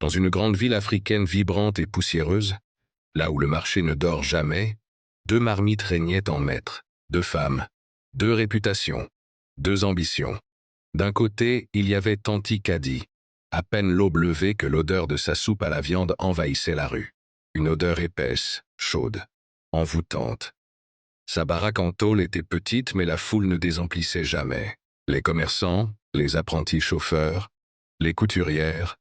Dans une grande ville africaine vibrante et poussiéreuse, là où le marché ne dort jamais, deux marmites régnaient en maître, deux femmes, deux réputations, deux ambitions. D'un côté, il y avait Tanti Kadi, à peine l'aube levée que l'odeur de sa soupe à la viande envahissait la rue. Une odeur épaisse, chaude, envoûtante. Sa baraque en tôle était petite, mais la foule ne désemplissait jamais. Les commerçants, les apprentis chauffeurs, les couturières,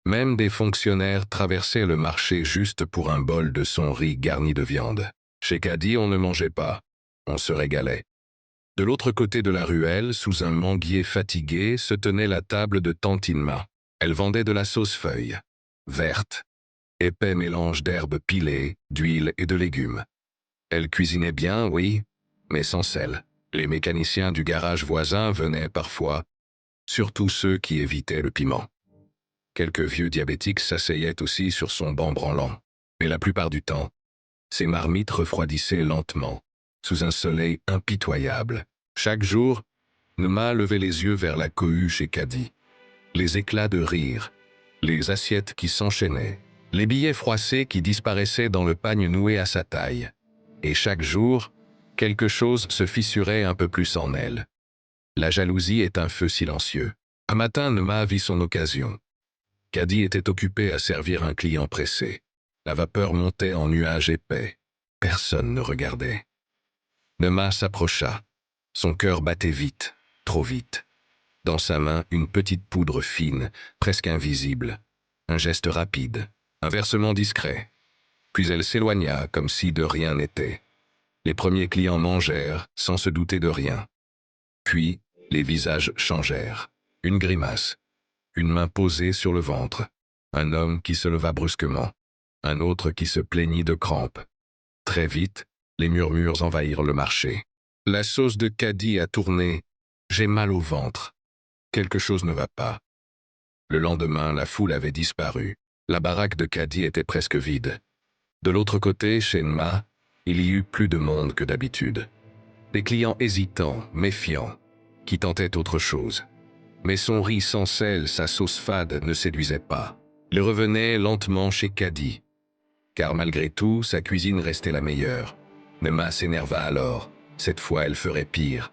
même des fonctionnaires traversaient le marché juste pour un bol de son riz garni de viande. Chez Kadi, on ne mangeait pas, on se régalait. De l'autre côté de la ruelle, sous un manguier fatigué, se tenait la table de Tantinma. Elle vendait de la sauce feuille, verte, épais mélange d'herbes pilées, d'huile et de légumes. Elle cuisinait bien, oui, mais sans sel. Les mécaniciens du garage voisin venaient parfois, surtout ceux qui évitaient le piment. Quelques vieux diabétiques s'asseyaient aussi sur son banc branlant. Mais la plupart du temps, ces marmites refroidissaient lentement, sous un soleil impitoyable. Chaque jour, Numa levait les yeux vers la cohue chez Kadi. Les éclats de rire, les assiettes qui s'enchaînaient, les billets froissés qui disparaissaient dans le pagne noué à sa taille. Et chaque jour, quelque chose se fissurait un peu plus en elle. La jalousie est un feu silencieux. Un matin, Numa vit son occasion. Kadi était occupé à servir un client pressé. La vapeur montait en nuages épais. Personne ne regardait. Numa s'approcha. Son cœur battait vite, trop vite. Dans sa main, une petite poudre fine, presque invisible. Un geste rapide, un versement discret. Puis elle s'éloigna comme si de rien n'était. Les premiers clients mangèrent, sans se douter de rien. Puis, les visages changèrent. Une grimace, une main posée sur le ventre, un homme qui se leva brusquement, un autre qui se plaignit de crampes. Très vite, les murmures envahirent le marché. La sauce de Kadi a tourné. J'ai mal au ventre. Quelque chose ne va pas. Le lendemain, la foule avait disparu. La baraque de Kadi était presque vide. De l'autre côté, chez Nma, il y eut plus de monde que d'habitude. Des clients hésitants, méfiants, qui tentaient autre chose. Mais son riz sans sel, sa sauce fade ne séduisaient pas. Il revenait lentement chez Kadi. Car malgré tout, sa cuisine restait la meilleure. Nma s'énerva alors. Cette fois, elle ferait pire.